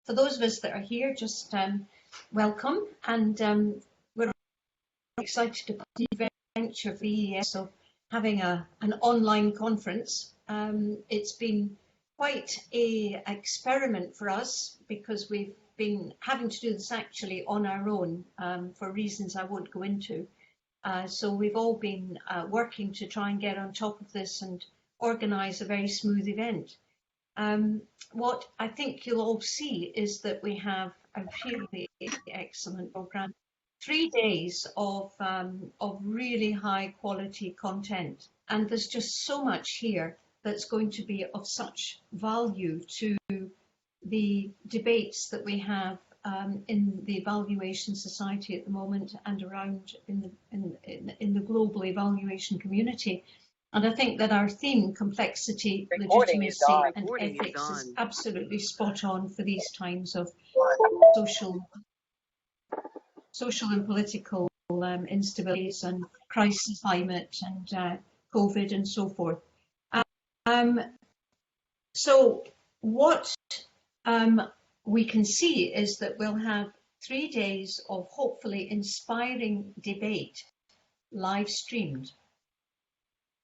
for those of us that are here, just welcome, and we're excited about the venture for EES of having an online conference. It's been quite an experiment for us because we've been having to do this actually on our own for reasons I won't go into. So we've all been working to try and get on top of this and organise a very smooth event. What I think you'll all see is that we have a really excellent programme. 3 days of really high quality content, and there's just so much here that's going to be of such value to the debates that we have in the evaluation society at the moment and around in the global evaluation community. And I think that our theme, complexity, legitimacy and ethics, is absolutely spot on for these times of social and political instabilities and crisis climate and COVID and so forth. So what we can see is that we'll have 3 days of hopefully inspiring debate live streamed.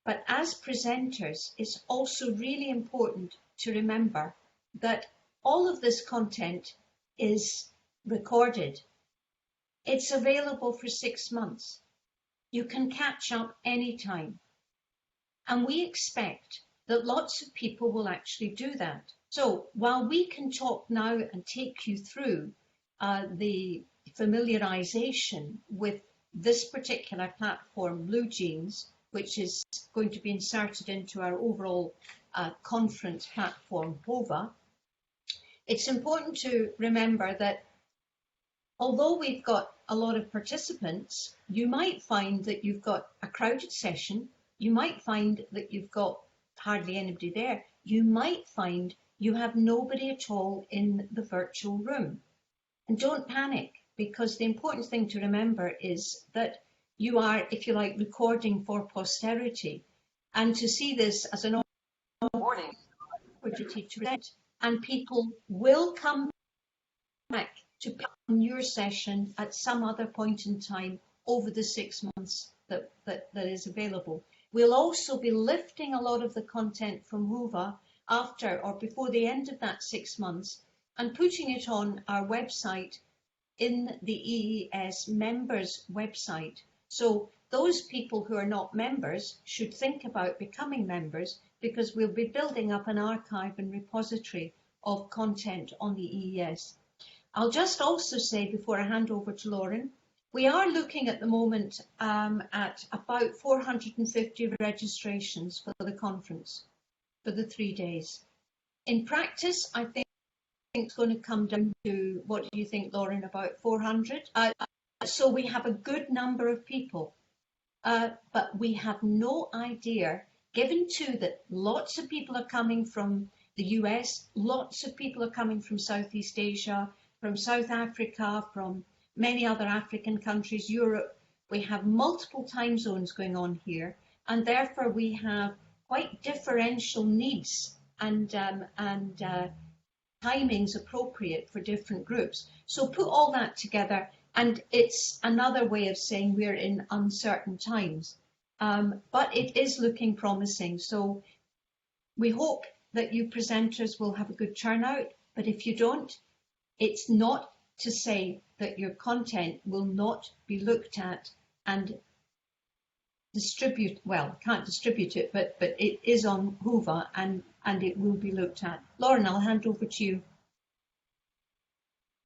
But as presenters, it's also really important to remember that all of this content is recorded. It's available for 6 months. You can catch up anytime. And we expect that lots of people will actually do that. So while we can talk now and take you through the familiarization with this particular platform, BlueJeans, which is going to be inserted into our overall conference platform, HOVA, it's important to remember that although we've got a lot of participants, you might find that you've got a crowded session, you might find that you've got hardly anybody there, you might find you have nobody at all in the virtual room. And don't panic, because the important thing to remember is that you are, if you like, recording for posterity, and to see this as an opportunity to present, and people will come back to pick on your session at some other point in time over the 6 months that is available. We'll also be lifting a lot of the content from HOVA after or before the end of that 6 months and putting it on our website in the EES members website. So those people who are not members should think about becoming members, because we'll be building up an archive and repository of content on the EES. I'll just also say, before I hand over to Lauren, we are looking at the moment at about 450 registrations for the conference for the 3 days. In practice, I think it's going to come down to, what do you think, Lauren, about 400? So we have a good number of people, but we have no idea, given too that lots of people are coming from the US, lots of people are coming from Southeast Asia, from South Africa, from many other African countries, Europe. We have multiple time zones going on here, and therefore we have quite differential needs and timings appropriate for different groups. So put all that together, and it's another way of saying we're in uncertain times. But it is looking promising. So we hope that you presenters will have a good turnout, but if you don't, it's not to say that your content will not be looked at and distribute, well, can't distribute it, but it is on HOVA and it will be looked at. Lauren, I'll hand over to you.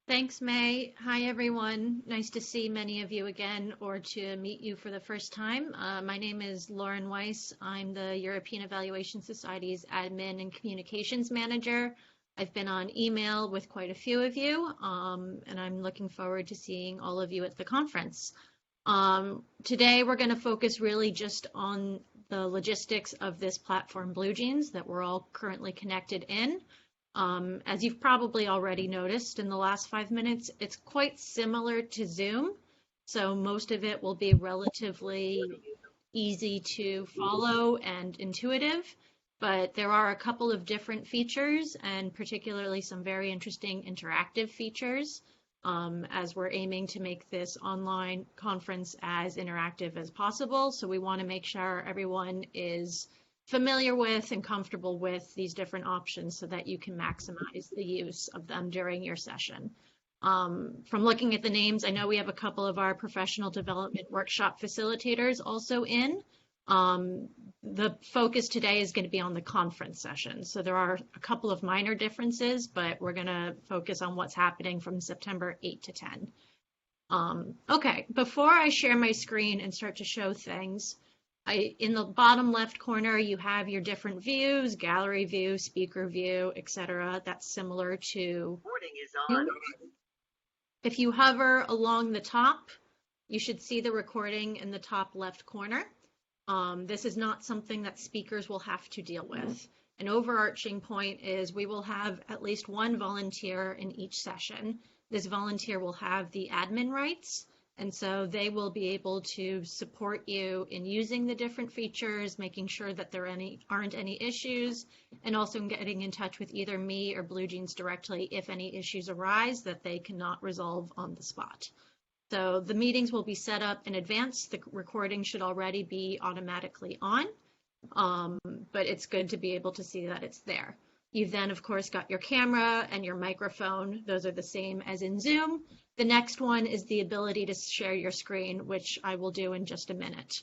Thanks, May. Hi, everyone. Nice to see many of you again, or to meet you for the first time. My name is Lauren Weiss. I'm the European Evaluation Society's Admin and Communications Manager. I've been on email with quite a few of you, and I'm looking forward to seeing all of you at the conference. Today, we're going to focus really just on the logistics of this platform, BlueJeans, that we're all currently connected in. As you've probably already noticed in the last 5 minutes, it's quite similar to Zoom, so most of it will be relatively easy to follow and intuitive. but there are a couple of different features, and particularly some very interesting interactive features, as we're aiming to make this online conference as interactive as possible. So we want to make sure everyone is familiar with and comfortable with these different options so that you can maximize the use of them during your session. From looking at the names, I know we have a couple of our professional development workshop facilitators also in. The focus today is going to be on the conference session. So there are a couple of minor differences, but we're going to focus on what's happening from September 8 to 10. Okay, before I share my screen and start to show things, in the bottom left corner, you have your different views, gallery view, speaker view, etc. That's similar to Zoom. If you hover along the top, you should see the recording in the top left corner. This is not something that speakers will have to deal with. An overarching point is we will have at least one volunteer in each session. This volunteer will have the admin rights, and so they will be able to support you in using the different features, making sure that there aren't any issues, and also getting in touch with either me or BlueJeans directly if any issues arise that they cannot resolve on the spot. So the meetings will be set up in advance. The recording should already be automatically on, but it's good to be able to see that it's there. You've then, of course, got your camera and your microphone. Those are the same as in Zoom. The next one is the ability to share your screen, which I will do in just a minute.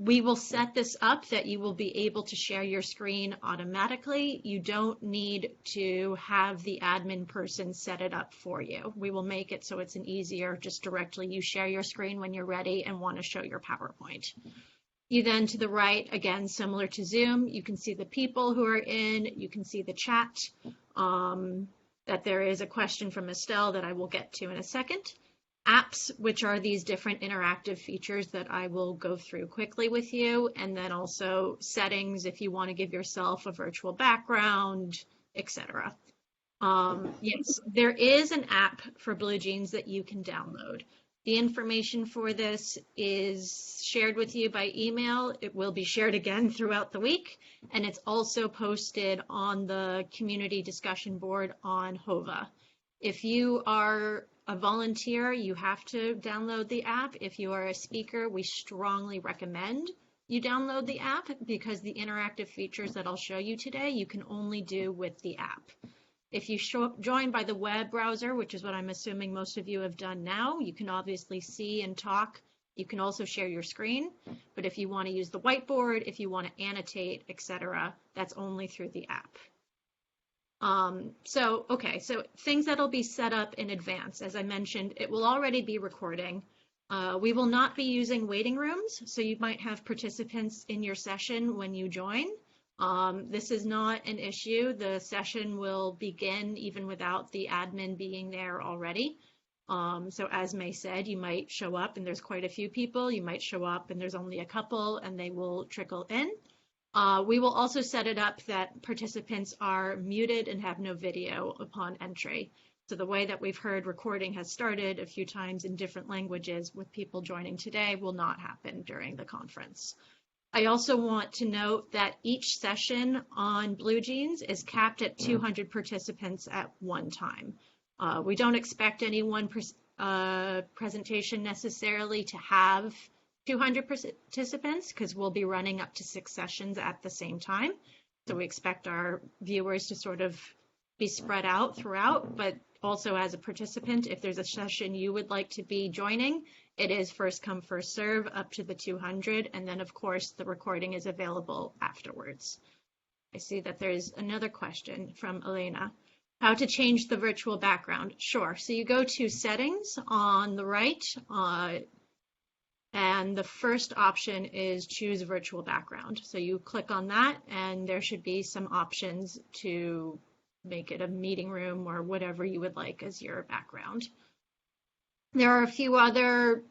We will set this up that you will be able to share your screen automatically. You don't need to have the admin person set it up for you. We will make it so it's an easier, just directly you share your screen when you're ready and want to show your PowerPoint. You then, to the right, again, similar to Zoom, you can see the people who are in, you can see the chat, that there is a question from Estelle that I will get to in a second. Apps, which are these different interactive features that I will go through quickly with you, and then also settings if you want to give yourself a virtual background, etc. Yes, there is an app for BlueJeans that you can download. The information for this is shared with you by email. It will be shared again throughout the week, and it's also posted on the community discussion board on HOVA. If you are a volunteer, you have to download the app. If you are a speaker, we strongly recommend you download the app because the interactive features that I'll show you today, you can only do with the app. If you join by the web browser, which is what I'm assuming most of you have done now, you can obviously see and talk. You can also share your screen, but if you want to use the whiteboard, if you want to annotate, etc., that's only through the app. So things that'll be set up in advance. As I mentioned, it will already be recording. We will not be using waiting rooms, so you might have participants in your session when you join. This is not an issue. The session will begin even without the admin being there already. So as May said, you might show up and there's quite a few people. You might show up and there's only a couple and they will trickle in. We will also set it up that participants are muted and have no video upon entry. So the way that we've heard recording has started a few times in different languages with people joining today will not happen during the conference. I also want to note that each session on BlueJeans is capped at 200 participants at one time. We don't expect any one presentation necessarily to have 200 participants because we'll be running up to 6 sessions at the same time. So we expect our viewers to sort of be spread out throughout, but also as a participant, if there's a session you would like to be joining, it is first come, first serve up to the 200. And then of course the recording is available afterwards. I see that there's another question from Elena. How to change the virtual background? Sure, so you go to settings on the right, and the first option is choose virtual background. So you click on that and there should be some options to make it a meeting room or whatever you would like as your background. There are a few other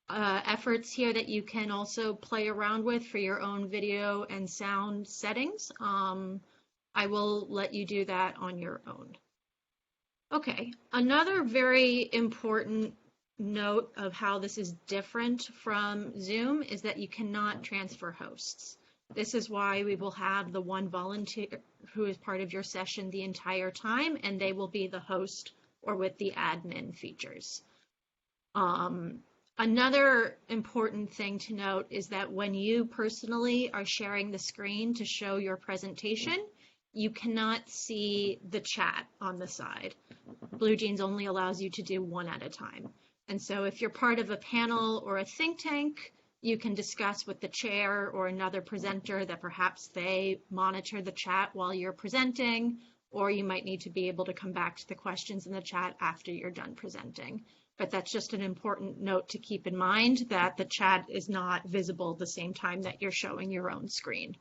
efforts here that you can also play around with for your own video and sound settings. I will let you do that on your own. Okay, another very important note of how this is different from Zoom is that you cannot transfer hosts. This is why we will have the one volunteer who is part of your session the entire time, and they will be the host or with the admin features. Another important thing to note is that when you personally are sharing the screen to show your presentation, you cannot see the chat on the side. BlueJeans only allows you to do one at a time. And so if you're part of a panel or a think tank, you can discuss with the chair or another presenter that perhaps they monitor the chat while you're presenting, or you might need to be able to come back to the questions in the chat after you're done presenting. But that's just an important note to keep in mind, that the chat is not visible the same time that you're showing your own screen.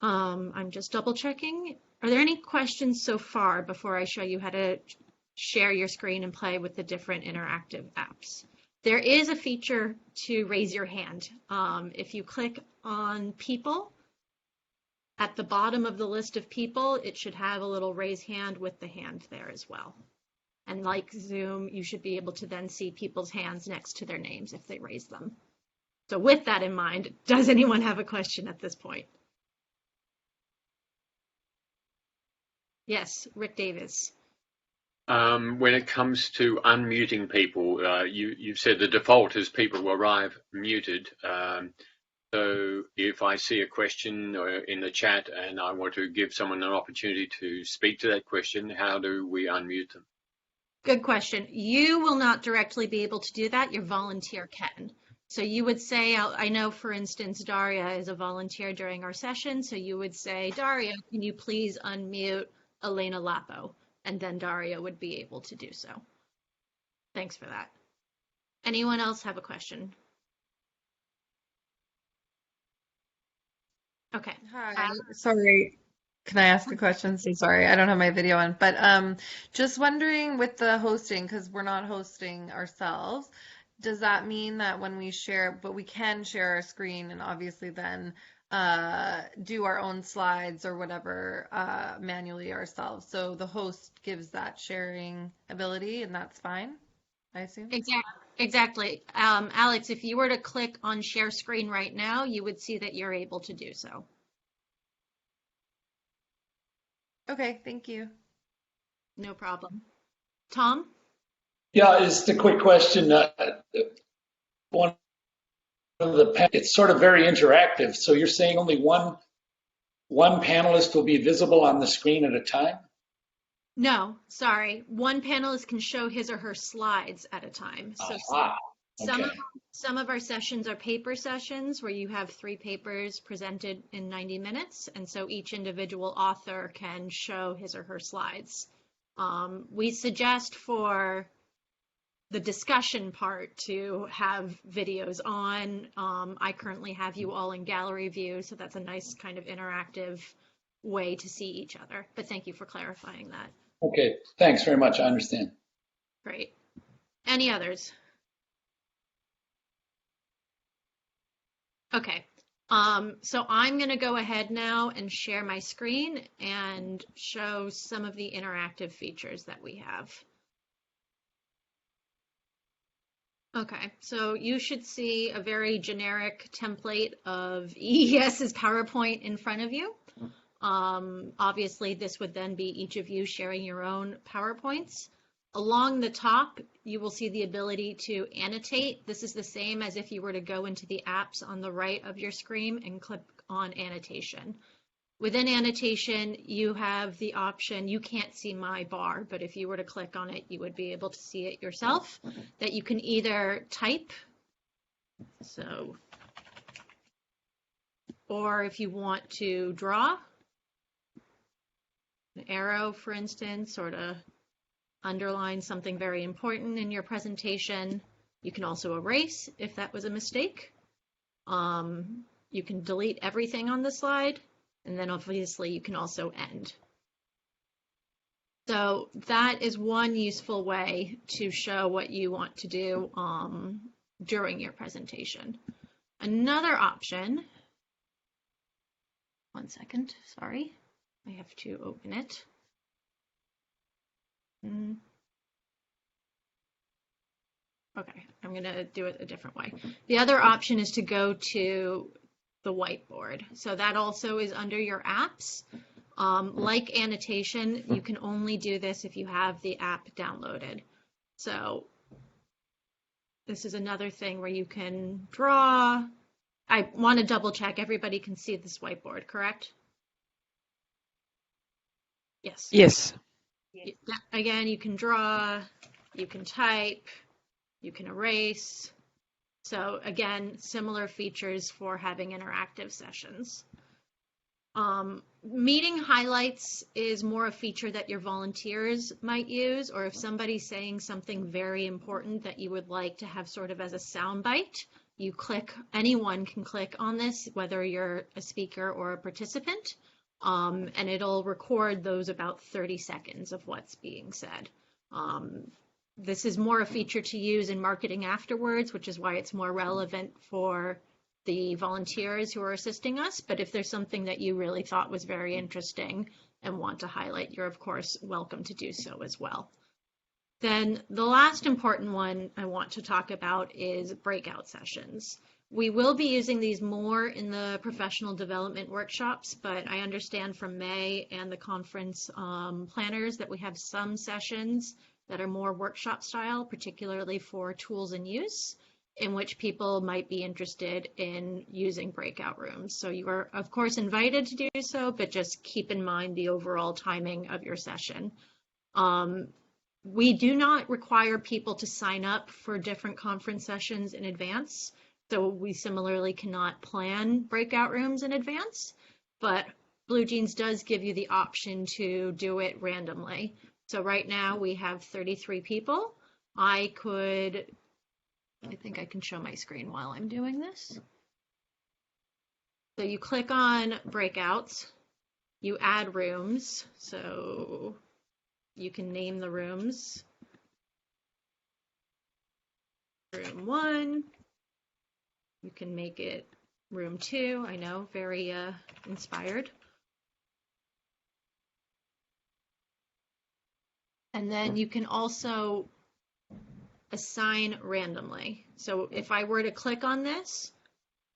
I'm just double checking. Are there any questions so far before I show you how to share your screen and play with the different interactive apps? There is a feature to raise your hand. If you click on people, at the bottom of the list of people, it should have a little raise hand with the hand there as well. And like Zoom, you should be able to then see people's hands next to their names if they raise them. So with that in mind, does anyone have a question at this point? Yes, Rick Davis. When it comes to unmuting people, you've said the default is people arrive muted. So if I see a question in the chat and I want to give someone an opportunity to speak to that question, how do we unmute them? Good question. You will not directly be able to do that. Your volunteer can. So you would say, I know, for instance, Daria is a volunteer during our session. So you would say, Daria, can you please unmute Elena Lapo? And then Daria would be able to do so. Thanks for that. Anyone else have a question? Okay. Hi. Sorry. Can I ask a question? So sorry, I don't have my video on, but just wondering with the hosting, because we're not hosting ourselves, does that mean that when we share, but we can share our screen and obviously then do our own slides or whatever manually ourselves? So the host gives that sharing ability, and that's fine, I assume? Exactly. Alex, if you were to click on share screen right now, you would see that you're able to do so. Okay, thank you. No problem. Tom? Yeah, just a quick question. One of the, it's sort of very interactive. So you're saying only one panelist will be visible on the screen at a time? No, sorry. One panelist can show his or her slides at a time. So some of our sessions are paper sessions where you have 3 papers presented in 90 minutes. And so each individual author can show his or her slides. We suggest for the discussion part to have videos on. I currently have you all in gallery view, so that's a nice kind of interactive way to see each other. But thank you for clarifying that. Okay, thanks very much. I understand. Great. Any others? Okay. So I'm going to go ahead now and share my screen and show some of the interactive features that we have. Okay, so you should see a very generic template of EES's PowerPoint in front of you. Obviously, this would then be each of you sharing your own PowerPoints. Along the top, you will see the ability to annotate. This is the same as if you were to go into the apps on the right of your screen and click on annotation. Within annotation, you have the option, you can't see my bar, but if you were to click on it, you would be able to see it yourself, that you can either type, so, or if you want to draw, an arrow, for instance, or to underline something very important in your presentation. You can also erase if that was a mistake. You can delete everything on the slide. And then obviously you can also end. So that is one useful way to show what you want to do during your presentation. Another option, one second, sorry, I have to open it. Okay, I'm gonna do it a different way. The other option is to go to the whiteboard. So that also is under your apps. Like annotation, you can only do this if you have the app downloaded. So this is another thing where you can draw. I want to double check everybody can see this whiteboard, correct? Yes. Yes. Again, you can draw, you can type, you can erase. So again, similar features for having interactive sessions. Meeting highlights is more a feature that your volunteers might use, or if somebody's saying something very important that you would like to have sort of as a soundbite, you click, anyone can click on this, whether you're a speaker or a participant, and it'll record those about 30 seconds of what's being said. This is more a feature to use in marketing afterwards, which is why it's more relevant for the volunteers who are assisting us. But if there's something that you really thought was very interesting and want to highlight, you're of course welcome to do so as well. Then the last important one I want to talk about is breakout sessions. We will be using these more in the professional development workshops, but I understand from May and the conference planners that we have some sessions that are more workshop style, particularly for tools and use, in which people might be interested in using breakout rooms. So you are of course invited to do so, but just keep in mind the overall timing of your session. We do not require people to sign up for different conference sessions in advance. So we similarly cannot plan breakout rooms in advance, but BlueJeans does give you the option to do it randomly. So right now we have 33 people. I think I can show my screen while I'm doing this. So you click on breakouts, you add rooms. So you can name the rooms. Room 1, you can make it room 2. I know, very inspired. And then you can also assign randomly. So if I were to click on this,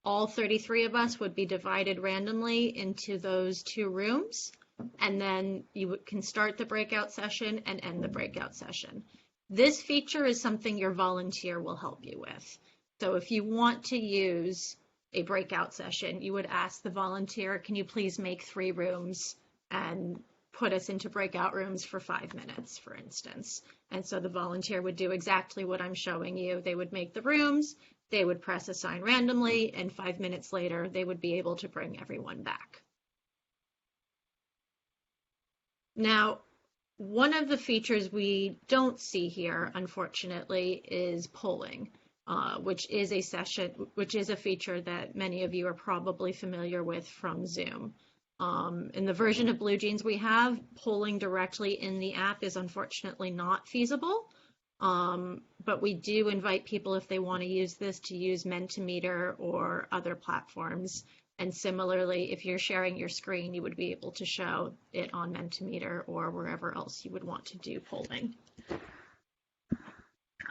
all 33 of us would be divided randomly into those 2 rooms. And then you can start the breakout session and end the breakout session. This feature is something your volunteer will help you with. So if you want to use a breakout session, you would ask the volunteer, can you please make 3 rooms and put us into breakout rooms for 5 minutes, for instance. And so the volunteer would do exactly what I'm showing you. They would make the rooms, they would press assign randomly, and 5 minutes later, they would be able to bring everyone back. Now, one of the features we don't see here, unfortunately, is polling, which is a feature that many of you are probably familiar with from Zoom. In the version of BlueJeans we have, polling directly in the app is unfortunately not feasible, but we do invite people, if they want to use this, to use Mentimeter or other platforms. And similarly, if you're sharing your screen, you would be able to show it on Mentimeter or wherever else you would want to do polling.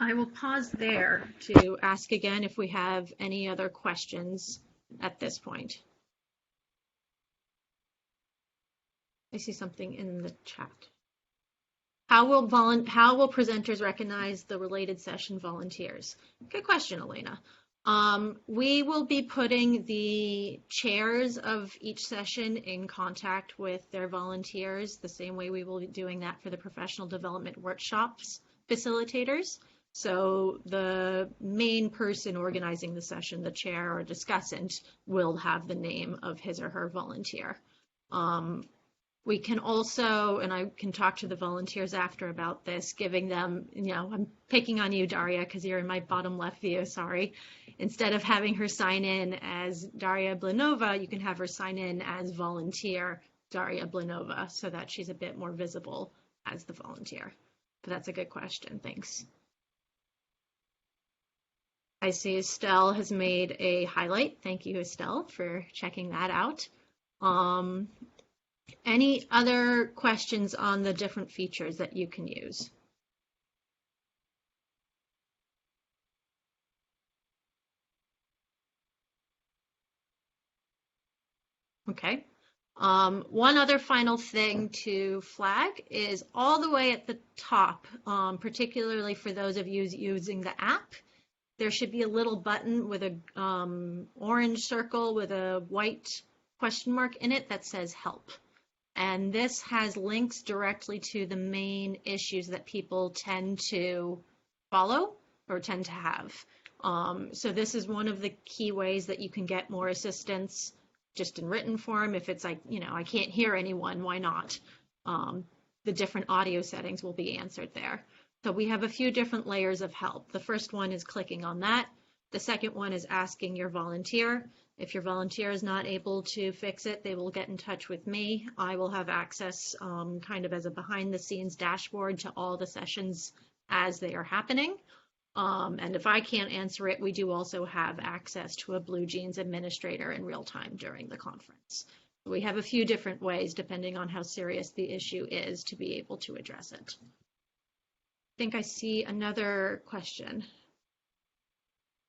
I will pause there to ask again if we have any other questions at this point. I see something in the chat. How will presenters recognize the related session volunteers? Good question, Elena. We will be putting the chairs of each session in contact with their volunteers, the same way we will be doing that for the professional development workshops facilitators. So the main person organizing the session, the chair or discussant, will have the name of his or her volunteer. We can also, and I can talk to the volunteers after about this, giving them, I'm picking on you, Daria, because you're in my bottom left view, sorry. Instead of having her sign in as Daria Blanova, you can have her sign in as volunteer Daria Blanova, so that she's a bit more visible as the volunteer. But that's a good question, thanks. I see Estelle has made a highlight. Thank you, Estelle, for checking that out. Any other questions on the different features that you can use? Okay. One other final thing to flag is all the way at the top, particularly for those of you using the app, there should be a little button with a orange circle with a white question mark in it that says help. And this has links directly to the main issues that people tend to follow or tend to have. So this is one of the key ways that you can get more assistance just in written form. If it's like, I can't hear anyone, why not? The different audio settings will be answered there. So we have a few different layers of help. The first one is clicking on that. The second one is asking your volunteer. If your volunteer is not able to fix it, they will get in touch with me. I will have access kind of as a behind the scenes dashboard to all the sessions as they are happening. And if I can't answer it, we do also have access to a BlueJeans administrator in real time during the conference. We have a few different ways, depending on how serious the issue is, to be able to address it. I think I see another question.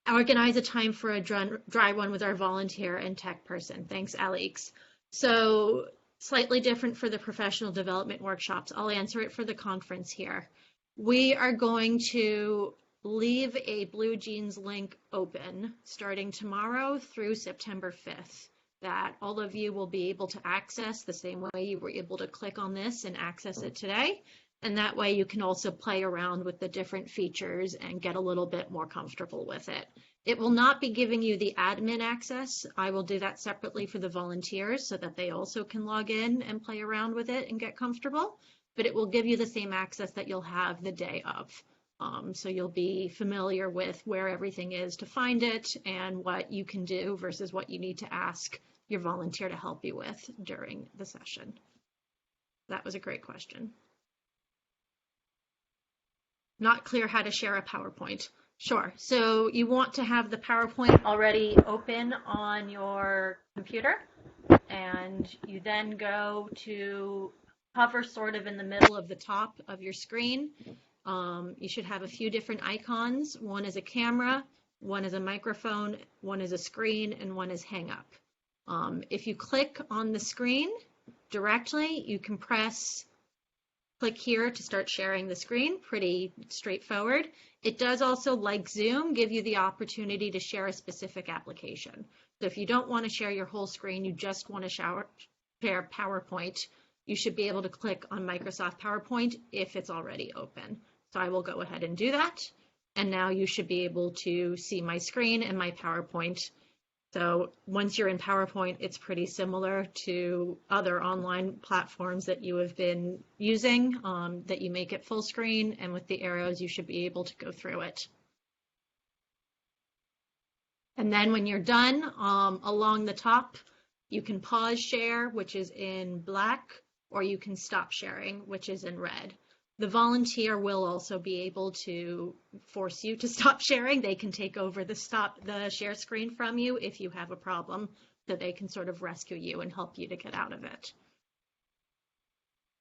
Organize a time for a dry one with our volunteer and tech person. Thanks, Alex. So slightly different for the professional development workshops. I'll answer it for the conference here. We are going to leave a BlueJeans link open starting tomorrow through September 5th that all of you will be able to access the same way you were able to click on this and access it today. And that way you can also play around with the different features and get a little bit more comfortable with it. It will not be giving you the admin access. I will do that separately for the volunteers so that they also can log in and play around with it and get comfortable, but it will give you the same access that you'll have the day of. So you'll be familiar with where everything is to find it and what you can do versus what you need to ask your volunteer to help you with during the session. That was a great question. Not clear how to share a PowerPoint. Sure. So you want to have the PowerPoint already open on your computer, and you then go to hover sort of in the middle of the top of your screen. You should have a few different icons. One is a camera, one is a microphone, one is a screen, and one is hang up. If you click on the screen directly, you can click here to start sharing the screen, pretty straightforward. It does also, like Zoom, give you the opportunity to share a specific application. So if you don't want to share your whole screen, you just want to share PowerPoint, you should be able to click on Microsoft PowerPoint if it's already open. So I will go ahead and do that. And now you should be able to see my screen and my PowerPoint. So once you're in PowerPoint, it's pretty similar to other online platforms that you have been using, that you make it full screen, and with the arrows, you should be able to go through it. And then when you're done, along the top, you can pause share, which is in black, or you can stop sharing, which is in red. The volunteer will also be able to force you to stop sharing. They can take over the share screen from you if you have a problem, so they can sort of rescue you and help you to get out of it.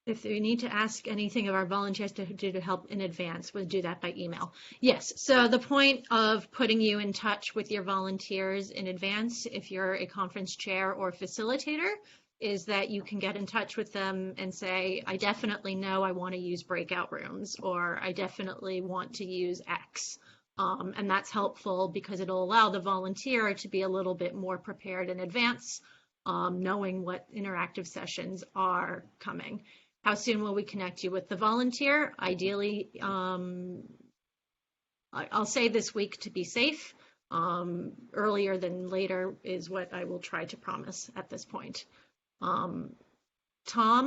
If you need to ask anything of our volunteers to help in advance, we'll do that by email. Yes, so the point of putting you in touch with your volunteers in advance, if you're a conference chair or facilitator, is that you can get in touch with them and say, I definitely know I want to use breakout rooms, or I definitely want to use X. And that's helpful because it'll allow the volunteer to be a little bit more prepared in advance, knowing what interactive sessions are coming. How soon will we connect you with the volunteer? Ideally, I'll say this week to be safe. Earlier than later is what I will try to promise at this point. Tom,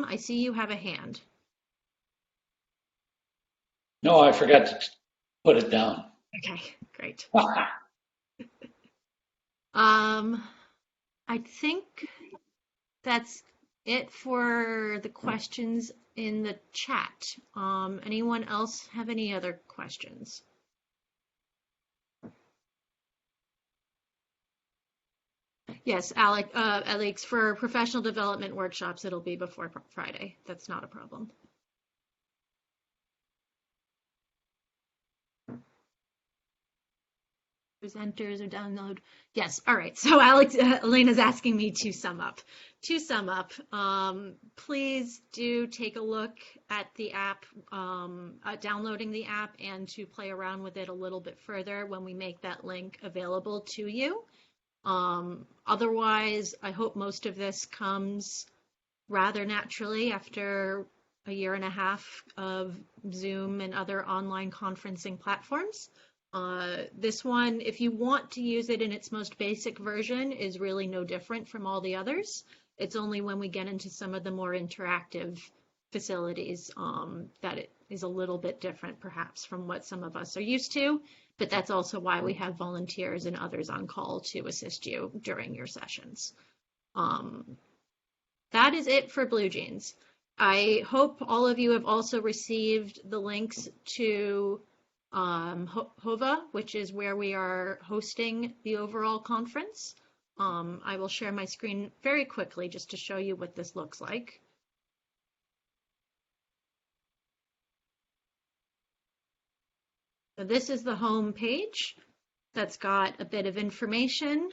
I see you have a hand. No, I forgot to put it down. Okay, great. I think that's it for the questions in the chat. Anyone else have any other questions? Yes, Alex, for professional development workshops, it'll be before Friday. That's not a problem. Presenters or download. Yes. All right. So Alex, Elena's asking me to sum up. To sum up, please do take a look at the app, downloading the app, and to play around with it a little bit further when we make that link available to you. Otherwise, I hope most of this comes rather naturally after a year and a half of Zoom and other online conferencing platforms. This one, if you want to use it in its most basic version, is really no different from all the others. It's only when we get into some of the more interactive facilities that it is a little bit different, perhaps, from what some of us are used to. But that's also why we have volunteers and others on call to assist you during your sessions. That is it for BlueJeans. I hope all of you have also received the links to HOVA, which is where we are hosting the overall conference. I will share my screen very quickly just to show you what this looks like. So this is the home page that's got a bit of information.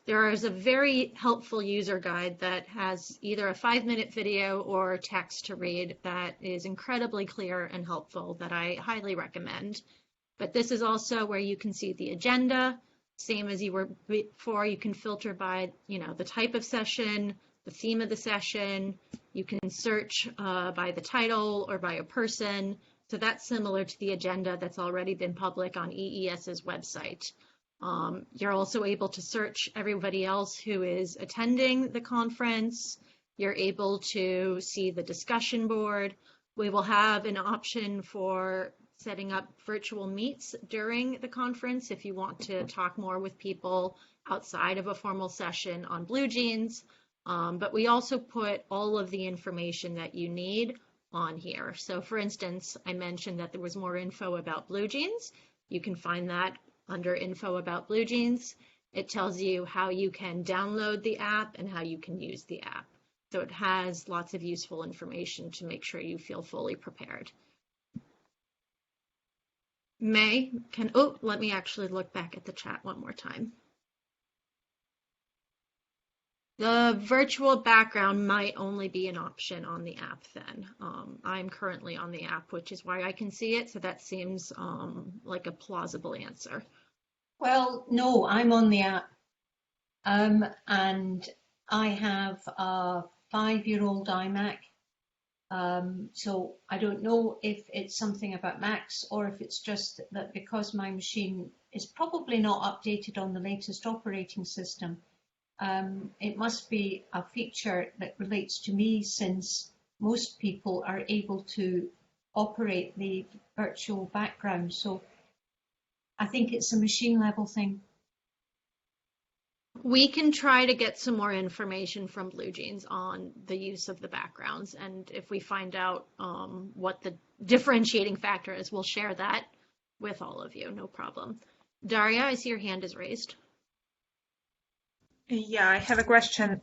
There is a very helpful user guide that has either a 5-minute video or text to read that is incredibly clear and helpful that I highly recommend. But this is also where you can see the agenda, same as you were before. You can filter by, the type of session, the theme of the session. You can search by the title or by a person. So that's similar to the agenda that's already been public on EES's website. You're also able to search everybody else who is attending the conference. You're able to see the discussion board. We will have an option for setting up virtual meets during the conference if you want to talk more with people outside of a formal session on BlueJeans. But we also put all of the information that you need on here. So for instance, I mentioned that there was more info about BlueJeans. You can find that under info about BlueJeans. It tells you how you can download the app and how you can use the app. So it has lots of useful information to make sure you feel fully prepared. Let me actually look back at the chat one more time. The virtual background might only be an option on the app then. I'm currently on the app, which is why I can see it. So that seems like a plausible answer. Well, no, I'm on the app. And I have a 5-year-old iMac. So I don't know if it's something about Macs or if it's just that because my machine is probably not updated on the latest operating system. It must be a feature that relates to me, since most people are able to operate the virtual background. So I think it's a machine level thing. We can try to get some more information from BlueJeans on the use of the backgrounds. And if we find out what the differentiating factor is, we'll share that with all of you. No problem. Daria, I see your hand is raised. Yeah, I have a question.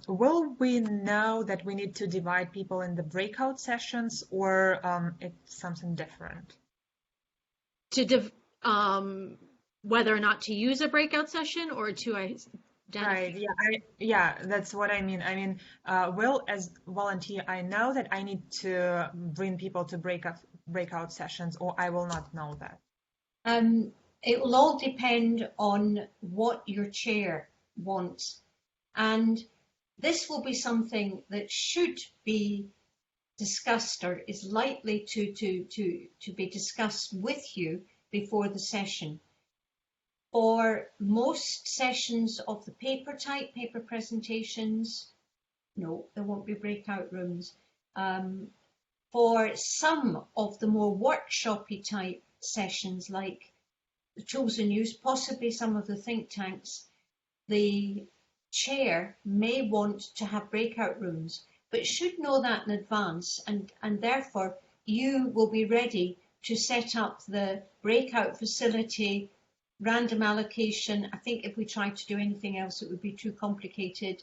Will we know that we need to divide people in the breakout sessions, or it's something different? Whether or not to use a breakout session or to identify. Right. Yeah, that's what I mean. I mean, will as volunteer, I know that I need to bring people to breakout sessions, or I will not know that. It will all depend on what your chair wants, and this will be something that should be discussed or is likely to be discussed with you before the session. For most sessions of the paper presentations, no, there won't be breakout rooms. For some of the more workshopy type sessions, like the chosen use, possibly some of the think tanks, the chair may want to have breakout rooms, but should know that in advance, and therefore you will be ready to set up the breakout facility, random allocation. I think if we tried to do anything else, it would be too complicated.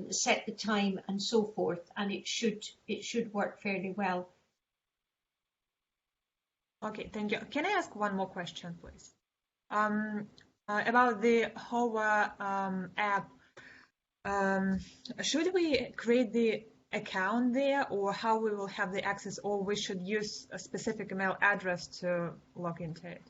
Set the time and so forth, and it should work fairly well. Okay, thank you. Can I ask one more question, please? About the HOVA app, should we create the account there, or how we will have the access, or we should use a specific email address to log into it?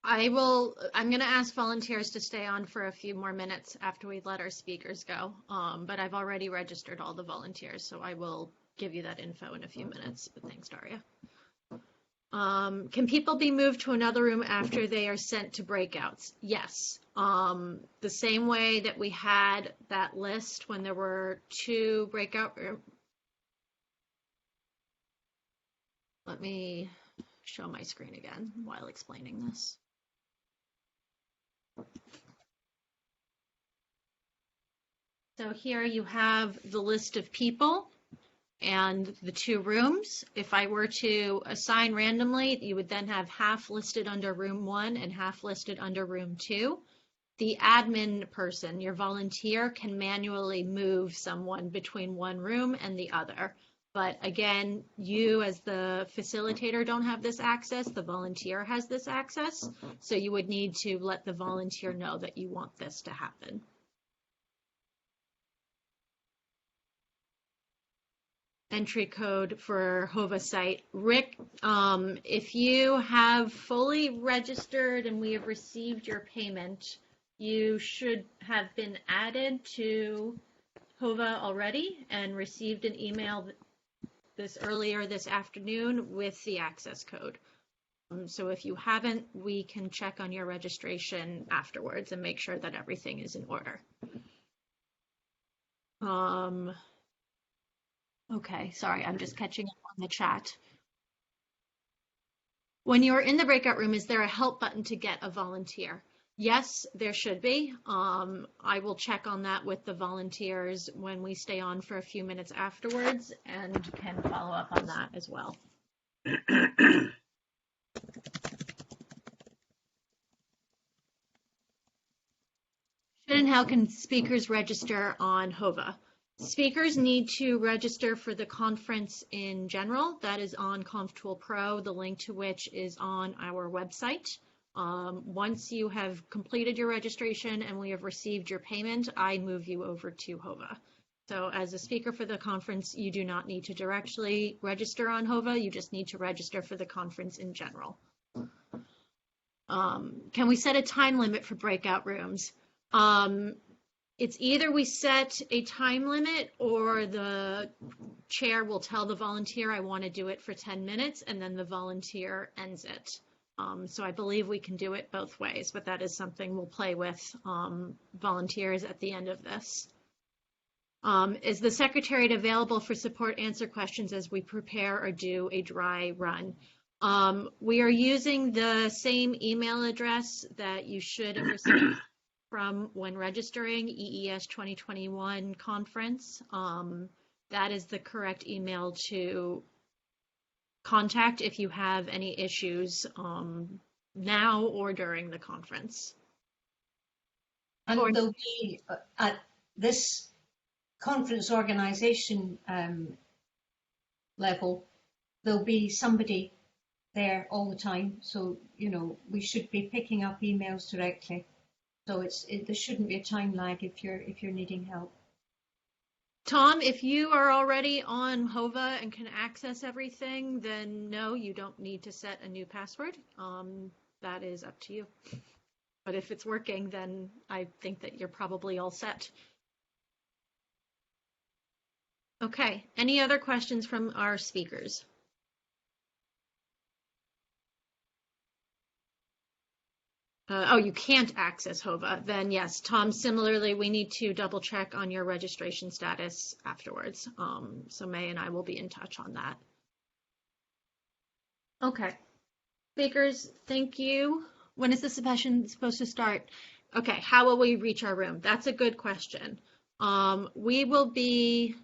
I'm going to ask volunteers to stay on for a few more minutes after we let our speakers go. But I've already registered all the volunteers, so I will give you that info in a few minutes. But thanks, Daria. Can people be moved to another room after they are sent to breakouts? Yes. The same way that we had that list when there were 2 breakout rooms. Let me show my screen again while explaining this. So here you have the list of people and the 2 rooms. If I were to assign randomly, you would then have half listed under room 1 and half listed under room 2. The admin person, your volunteer, can manually move someone between one room and the other. But again, you as the facilitator don't have this access, the volunteer has this access. So you would need to let the volunteer know that you want this to happen. Entry code for HOVA site. Rick, if you have fully registered and we have received your payment, you should have been added to HOVA already and received an email earlier this afternoon with the access code. So if you haven't, we can check on your registration afterwards and make sure that everything is in order. Okay, sorry, I'm just catching up on the chat. When you're in the breakout room, is there a help button to get a volunteer? Yes, there should be. I will check on that with the volunteers when we stay on for a few minutes afterwards and can follow up on that as well. Should and how can speakers register on HOVA? Speakers need to register for the conference in general. That is on ConfTool Pro, the link to which is on our website. Once you have completed your registration and we have received your payment, I move you over to HOVA. So as a speaker for the conference, you do not need to directly register on HOVA. You just need to register for the conference in general. Can we set a time limit for breakout rooms? It's either we set a time limit or the chair will tell the volunteer, I want to do it for 10 minutes, and then the volunteer ends it. So I believe we can do it both ways, but that is something we'll play with volunteers at the end of this. Is the secretariat available for support answer questions as we prepare or do a dry run? We are using the same email address that you should have received from when registering EES 2021 conference. That is the correct email to contact if you have any issues now or during the conference. And there'll be at this conference organization level, there'll be somebody there all the time. So, you know, we should be picking up emails directly. So there shouldn't be a time lag if you're needing help. Tom, if you are already on HOVA and can access everything, then no, you don't need to set a new password. That is up to you. But if it's working, then I think that you're probably all set. Okay, any other questions from our speakers? Oh, you can't access HOVA, then yes, Tom, similarly, we need to double check on your registration status afterwards. So May and I will be in touch on that. Okay, speakers, thank you. When is the session supposed to start? Okay, how will we reach our room? That's a good question. We will be,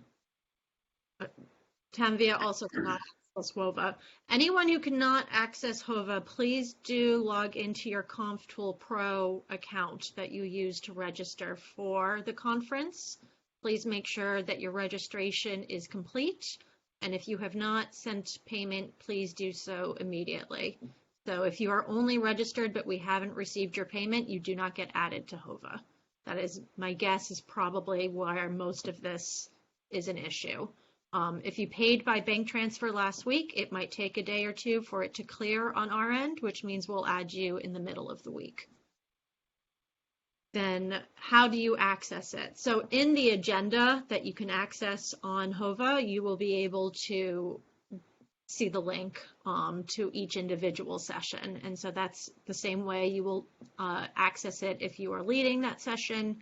Tanvia also cannot access HOVA. Anyone who cannot access HOVA, please do log into your ConfTool Pro account that you use to register for the conference. Please make sure that your registration is complete. And if you have not sent payment, please do so immediately. So if you are only registered but we haven't received your payment, you do not get added to HOVA. That is, my guess is probably where most of this is an issue. If you paid by bank transfer last week, it might take a day or two for it to clear on our end, which means we'll add you in the middle of the week. Then how do you access it? So in the agenda that you can access on HOVA, you will be able to see the link to each individual session. And so that's the same way you will access it if you are leading that session,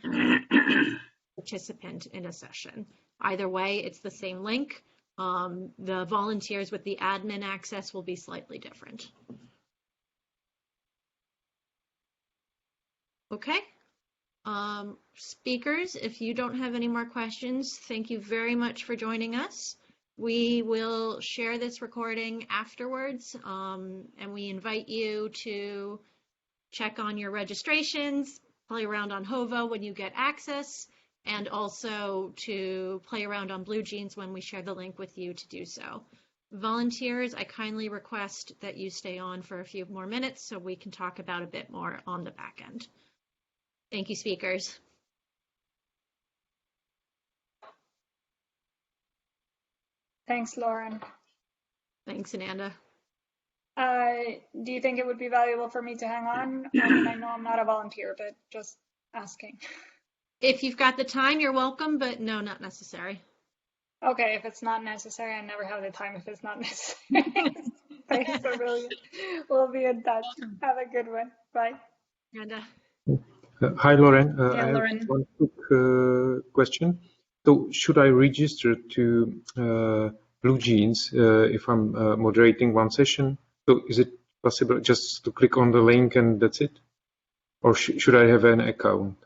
participant in a session. Either way, it's the same link. The volunteers with the admin access will be slightly different. Okay. Speakers, if you don't have any more questions, thank you very much for joining us. We will share this recording afterwards, and we invite you to check on your registrations, play around on HOVA when you get access, and also to play around on BlueJeans when we share the link with you to do so. Volunteers, I kindly request that you stay on for a few more minutes so we can talk about a bit more on the back end. Thank you, speakers. Thanks, Lauren. Thanks, Ananda. Do you think it would be valuable for me to hang on? I mean, I know I'm not a volunteer, but just asking. If you've got the time, you're welcome, but no, not necessary. Okay, if it's not necessary, I never have the time if it's not necessary. Thanks, Aurelia. We'll be in touch. Have a good one. Bye. Ananda. Hi, Lauren. Yeah, I have Lauren. one quick question. So, should I register to BlueJeans if I'm moderating one session? So, is it possible just to click on the link and that's it? Or should I have an account?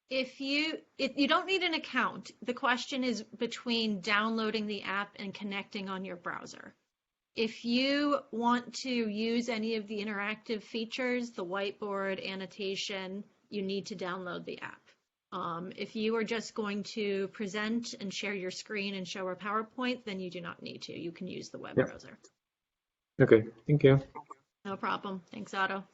If you don't need an account, the question is between downloading the app and connecting on your browser. If you want to use any of the interactive features, the whiteboard, annotation, you need to download the app. If you are just going to present and share your screen and show a PowerPoint, then you do not need to. You can use the web browser. Okay, thank you. No problem. Thanks, Otto.